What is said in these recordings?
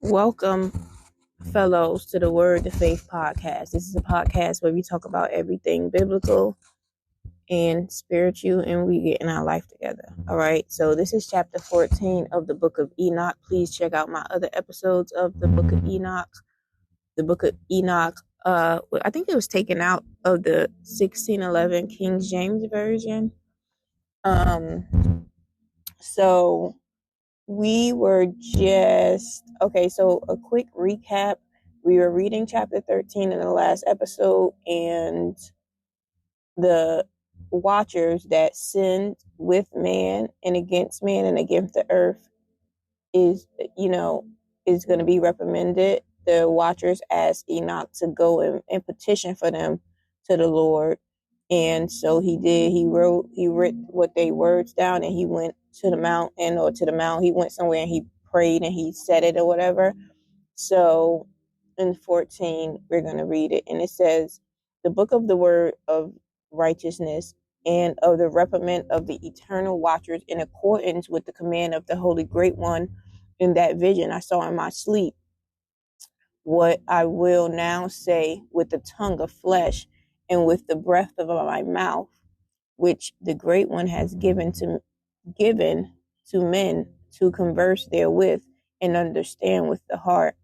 Welcome, fellows, to the Word to Faith podcast. This is a podcast where we talk about everything biblical and spiritual, and we get in our life together. All right. So this is chapter 14 of the book of Enoch. Please check out my other episodes of the book of Enoch. The book of Enoch, I think it was taken out of the 1611 King James version. So we were just okay. So a quick recap. We were reading chapter 13 in the last episode, and the watchers that sinned with man and against the earth is, is going to be reprimanded. The watchers asked Enoch to go and petition for them to the Lord. And so he did. He wrote what they words down, and he went to the mountain He went somewhere and he prayed and he said it or whatever. So in 14, we're going to read it. And it says, the book of the word of righteousness and of the reprimand of the eternal watchers in accordance with the command of the Holy Great One in that vision I saw in my sleep. What I will now say with the tongue of flesh and with the breath of my mouth, which the Great One has given to men to converse therewith and understand with the heart,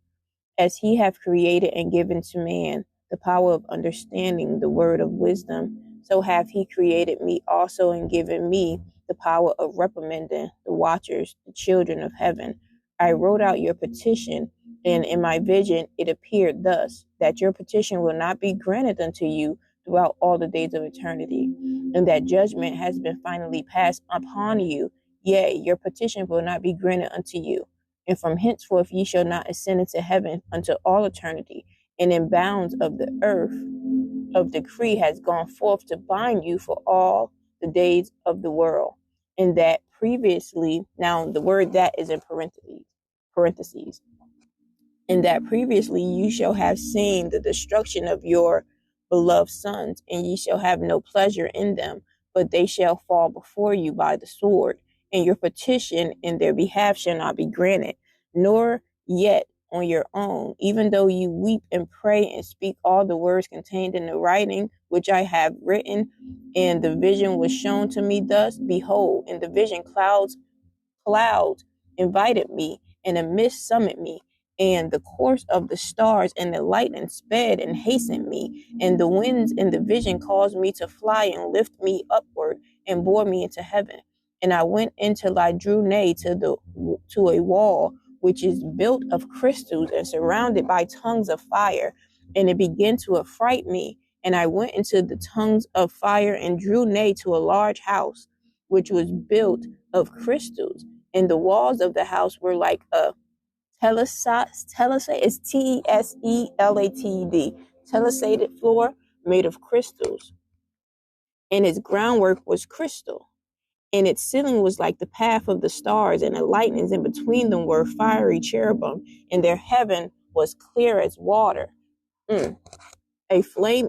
as he hath created and given to man the power of understanding the word of wisdom, so hath he created me also and given me the power of reprimanding the watchers, the children of heaven. I wrote out your petition, and in my vision it appeared thus, that your petition will not be granted unto you throughout all the days of eternity, and that judgment has been finally passed upon you. Yea, your petition will not be granted unto you. And from henceforth ye shall not ascend into heaven unto all eternity. And in bounds of the earth of decree has gone forth to bind you for all the days of the world. And that previously, now the word that is in parentheses. And that previously you shall have seen the destruction of your beloved sons, and ye shall have no pleasure in them, but they shall fall before you by the sword, and your petition in their behalf shall not be granted, nor yet on your own, even though you weep and pray and speak all the words contained in the writing which I have written. And the vision was shown to me thus: behold, in the vision clouds invited me, and a mist summoned me, and the course of the stars and the lightning sped and hastened me, and the winds in the vision caused me to fly and lift me upward and bore me into heaven. And I went until I drew nigh to a wall which is built of crystals and surrounded by tongues of fire, and it began to affright me. And I went into the tongues of fire and drew nigh to a large house which was built of crystals, and the walls of the house were like a telesate, it's Teselatd, telesated floor made of crystals, and its groundwork was crystal, and its ceiling was like the path of the stars, and the lightnings in between them were fiery cherubim, and their heaven was clear as water. A flame,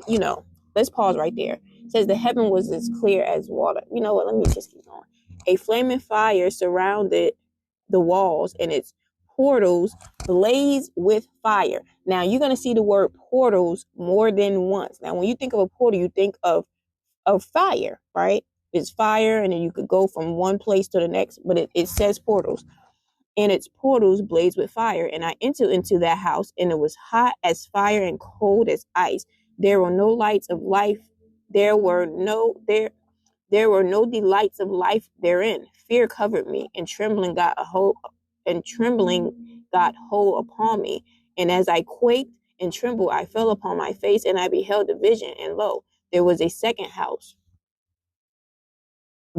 let's pause right there. It says the heaven was as clear as water. You know what? Let me just keep going. A flaming fire surrounded the walls, and its portals blazed with fire. Now you're going to see the word portals more than once. Now, when you think of a portal, you think of fire, right? It's fire, and then you could go from one place to the next, but it says portals. And its portals blazed with fire. And I entered into that house, and it was hot as fire and cold as ice. There were no lights of life. There were no delights of life therein. Fear covered me, and trembling got hold upon me. And as I quaked and trembled, I fell upon my face, and I beheld a vision. And lo, there was a second house,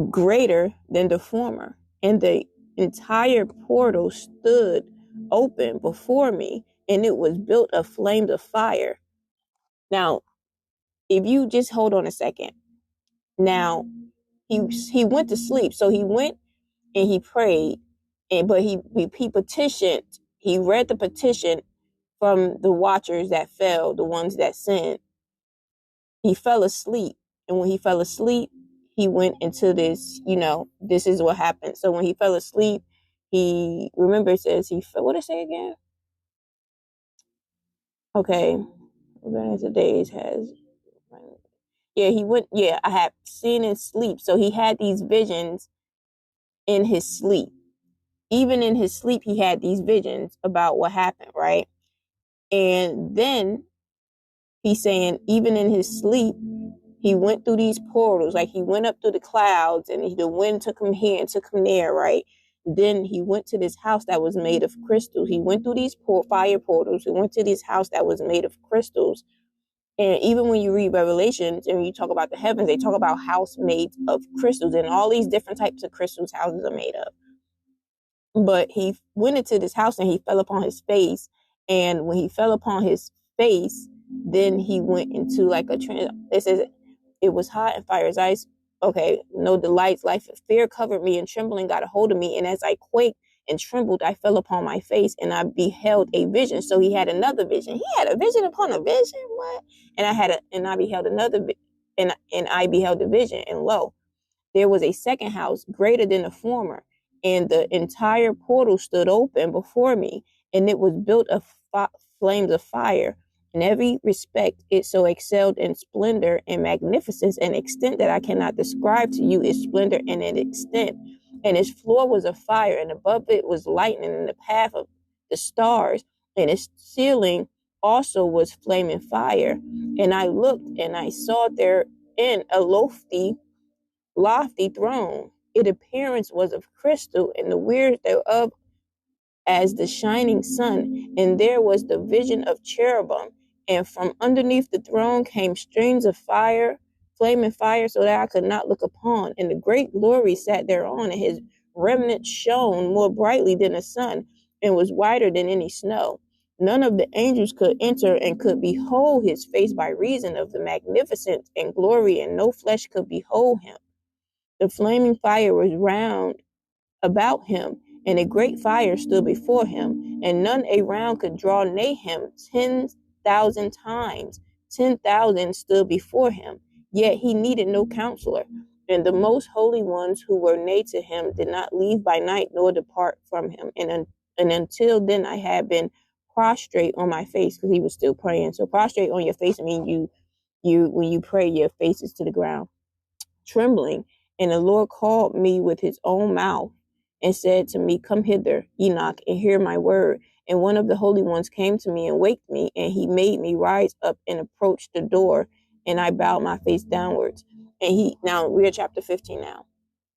greater than the former, and the entire portal stood open before me, and it was built of flames of fire. Now, if you just hold on a second. Now, he went to sleep. So he went and he prayed, but he petitioned. He read the petition from the watchers that fell, the ones that sinned. He fell asleep. And when he fell asleep, he went into this, this is what happened. So when he fell asleep, remember, it says what did it say again? Okay. Events of days has, he went, I had seen in sleep. So he had these visions in his sleep. Even in his sleep, he had these visions about what happened, right? And then he's saying, even in his sleep, he went through these portals, like he went up through the clouds, and the wind took him here and took him there, right? Then he went to this house that was made of crystals. He went through these fire portals. He went to this house that was made of crystals. And even when you read Revelations and you talk about the heavens, they talk about house made of crystals, and all these different types of crystals houses are made of. But he went into this house and he fell upon his face. And when he fell upon his face, then he went into like a trance. It says it was hot and fire as ice. Okay, no delights, life of fear covered me, and trembling got a hold of me. And as I quaked and trembled, I fell upon my face, and I beheld a vision. So he had another vision. He had a vision upon a vision. What? And I beheld another, and I beheld a vision, and lo, there was a second house greater than the former, and the entire portal stood open before me, and it was built of flames of fire. In every respect, it so excelled in splendor and magnificence and extent that I cannot describe to you its splendor and its extent. And its floor was of fire, and above it was lightning, and the path of the stars, and its ceiling also was flaming fire. And I looked, and I saw therein a lofty throne. Its appearance was of crystal, and the wheels thereof as the shining sun. And there was the vision of cherubim, and from underneath the throne came streams of fire, flaming fire, so that I could not look upon. And the great glory sat thereon, and his remnant shone more brightly than the sun, and was whiter than any snow. None of the angels could enter and could behold his face by reason of the magnificence and glory, and no flesh could behold him. The flaming fire was round about him, and a great fire stood before him, and none around could draw nigh him. 10,000 times 10,000 stood before him, yet he needed no counselor. And the most holy ones who were nigh to him did not leave by night nor depart from him. And until then I had been prostrate on my face, because he was still praying. So prostrate on your face means you when you pray, your face is to the ground, trembling. And the Lord called me with his own mouth and said to me, come hither, Enoch, and hear my word. And one of the holy ones came to me and waked me, and he made me rise up and approach the door, and I bowed my face downwards. And now we're at chapter 15 now.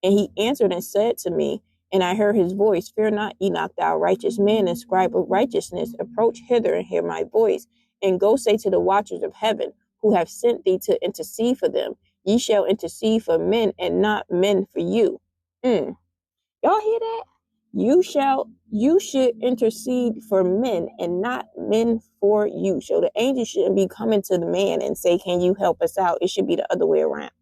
And he answered and said to me, and I heard his voice, fear not, Enoch, thou righteous man and scribe of righteousness, approach hither and hear my voice, and go say to the watchers of heaven, who have sent thee to intercede for them, ye shall intercede for men and not men for you. Y'all hear that? You should intercede for men and not men for you. So the angel shouldn't be coming to the man and say, can you help us out? It should be the other way around.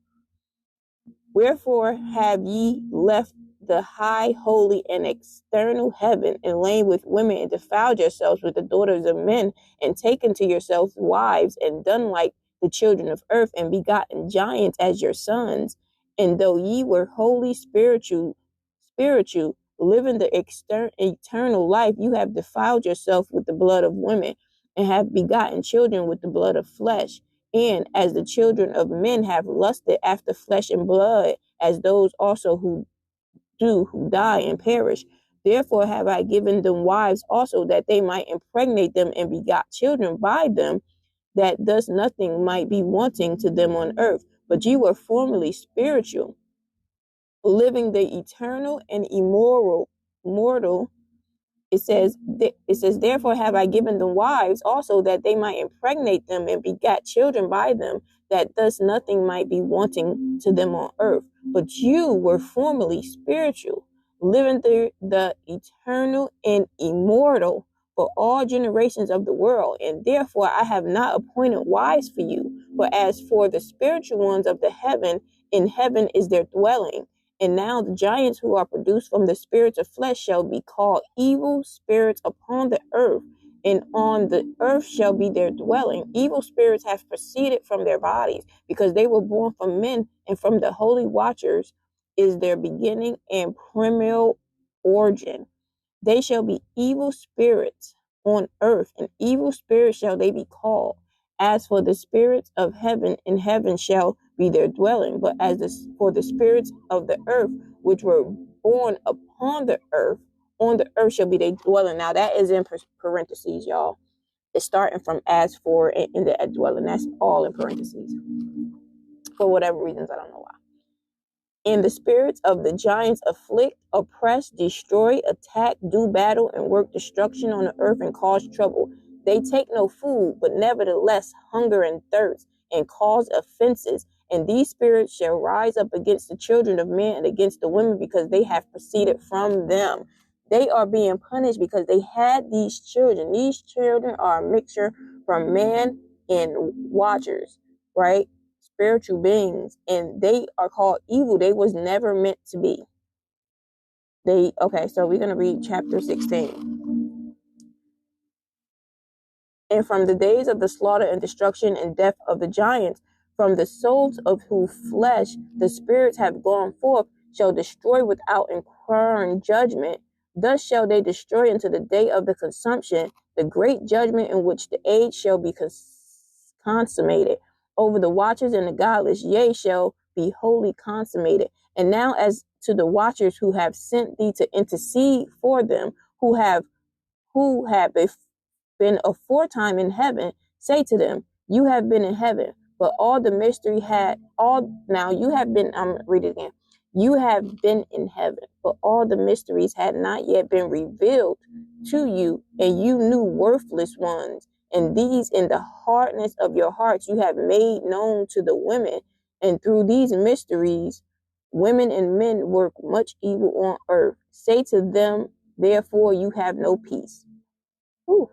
Wherefore have ye left the high, holy, and external heaven, and lain with women, and defiled yourselves with the daughters of men, and taken to yourselves wives, and done like the children of earth, and begotten giants as your sons? And though ye were wholly spiritual, living the eternal life, you have defiled yourself with the blood of women, and have begotten children with the blood of flesh. And as the children of men have lusted after flesh and blood, as those also who die and perish. Therefore have I given them wives also, that they might impregnate them and begot children by them, that thus nothing might be wanting to them on earth. But ye were formerly spiritual, living the eternal and mortal. It says, therefore have I given them wives also, that they might impregnate them and begat children by them, that thus nothing might be wanting to them on earth. But you were formerly spiritual, living the eternal and immortal for all generations of the world. And therefore I have not appointed wives for you. But as for the spiritual ones of the heaven, in heaven is their dwelling. And now the giants who are produced from the spirits of flesh shall be called evil spirits upon the earth, and on the earth shall be their dwelling. Evil spirits have proceeded from their bodies, because they were born from men, and from the holy watchers is their beginning and primeval origin. They shall be evil spirits on earth, and evil spirits shall they be called. As for the spirits of heaven, in heaven shall be their dwelling. But for the spirits of the earth, which were born upon the earth, on the earth shall be their dwelling. Now that is in parentheses, y'all. It's starting from as for in the dwelling. That's all in parentheses. For whatever reasons, I don't know why. And the spirits of the giants afflict, oppress, destroy, attack, do battle, and work destruction on the earth and cause trouble. They take no food, but nevertheless hunger and thirst, and cause offenses. And these spirits shall rise up against the children of men and against the women, because they have proceeded from them. They are being punished because they had these children. These children are a mixture from man and watchers, right? Spiritual beings, and they are called evil. They was never meant to be. So we're going to read chapter 16. And from the days of the slaughter and destruction and death of the giants, from the souls of whose flesh the spirits have gone forth, shall destroy without incurring judgment. Thus shall they destroy unto the day of the consumption, the great judgment in which the age shall be consummated. Over the watchers and the godless, yea, shall be wholly consummated. And now as to the watchers who have sent thee to intercede for them, who have been aforetime in heaven, say to them, you have been in heaven, but all the mystery you have been in heaven, but all the mysteries had not yet been revealed to you, and you knew worthless ones. And these in the hardness of your hearts you have made known to the women. And through these mysteries, women and men work much evil on earth. Say to them, therefore, you have no peace. Whew.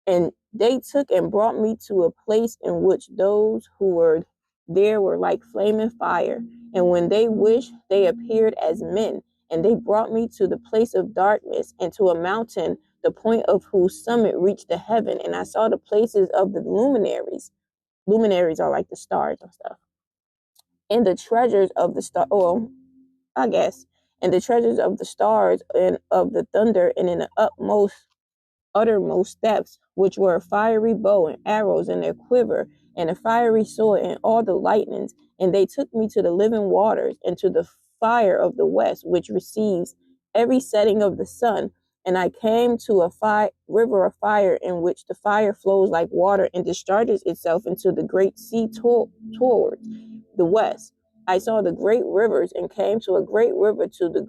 And they took and brought me to a place in which those who were there were like flaming fire. And when they wished, they appeared as men. And they brought me to the place of darkness and to a mountain, the point of whose summit reached the heaven. And I saw the places of the luminaries. Luminaries are like the stars and stuff. And the treasures of the and the treasures of the stars and of the thunder, and in the uttermost depths, which were a fiery bow and arrows and a quiver and a fiery sword and all the lightnings. And they took me to the living waters and to the fire of the west, which receives every setting of the sun. And I came to a river of fire, in which the fire flows like water and discharges itself into the great sea towards the west. I saw the great rivers and came to a great river, to the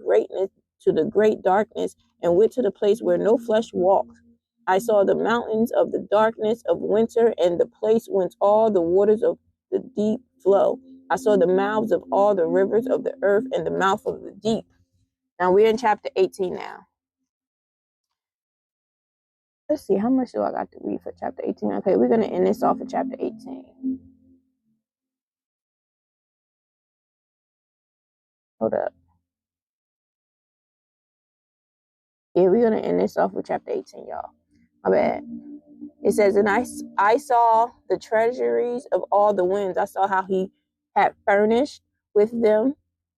great darkness, and went to the place where no flesh walked. I saw the mountains of the darkness of winter, and the place whence all the waters of the deep flow. I saw the mouths of all the rivers of the earth, and the mouth of the deep. Now we're in chapter 18 now. Let's see, how much do I got to read for chapter 18? Okay, we're going to end this off at chapter 18. Hold up. Yeah, we're going to end this off with chapter 18, y'all. My bad. It says, and I saw the treasuries of all the winds. I saw how he had furnished with them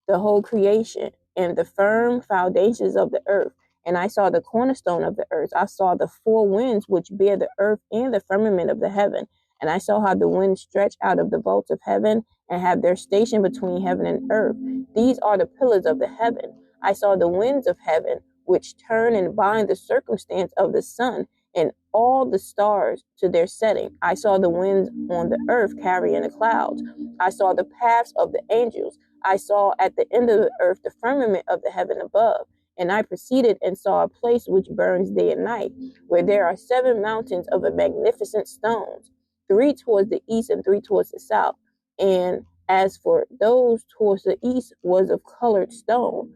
the whole creation and the firm foundations of the earth. And I saw the cornerstone of the earth. I saw the four winds which bear the earth and the firmament of the heaven. And I saw how the winds stretch out of the vaults of heaven and have their station between heaven and earth. These are the pillars of the heaven. I saw the winds of heaven, which turn and bind the circumstance of the sun and all the stars to their setting. I saw the winds on the earth carrying the clouds. I saw the paths of the angels. I saw at the end of the earth the firmament of the heaven above. And I proceeded and saw a place which burns day and night, where there are 7 mountains of a magnificent stones, 3 towards the east and 3 towards the south. And as for those towards the east was of colored stone,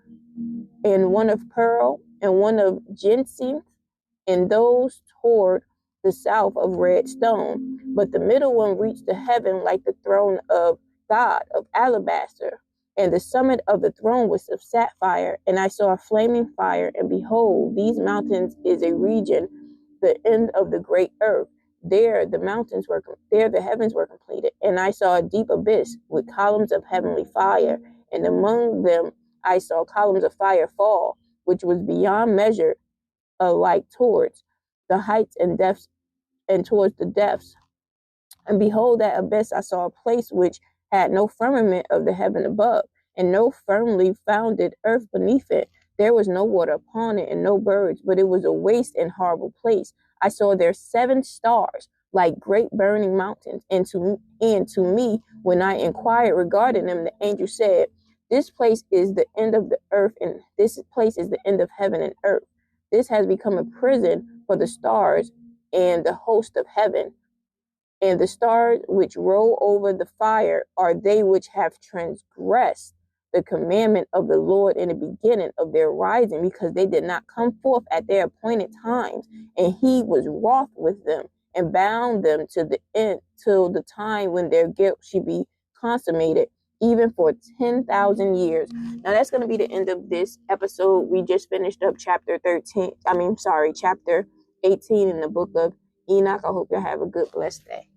and one of pearl, and one of ginseng, and those toward the south of red stone. But the middle one reached to heaven like the throne of God of alabaster. And the summit of the throne was of sapphire. And I saw a flaming fire, and behold, these mountains is a region, the end of the great earth. There the heavens were completed. And I saw a deep abyss with columns of heavenly fire. And among them I saw columns of fire fall. which was beyond measure alike towards the heights and depths and towards the depths. And behold, at abyss I saw a place which had no firmament of the heaven above, and no firmly founded earth beneath it. There was no water upon it, and no birds, but it was a waste and horrible place. I saw there 7 stars, like great burning mountains. And to me, when I inquired regarding them, the angel said, this place is the end of the earth, and this place is the end of heaven and earth. This has become a prison for the stars and the host of heaven. And the stars which roll over the fire are they which have transgressed the commandment of the Lord in the beginning of their rising, because they did not come forth at their appointed times. And he was wroth with them and bound them to the end, till the time when their guilt should be consummated, even for 10,000 years. Now that's going to be the end of this episode. We just finished up chapter 18 in the book of Enoch. I hope you have a good, blessed day.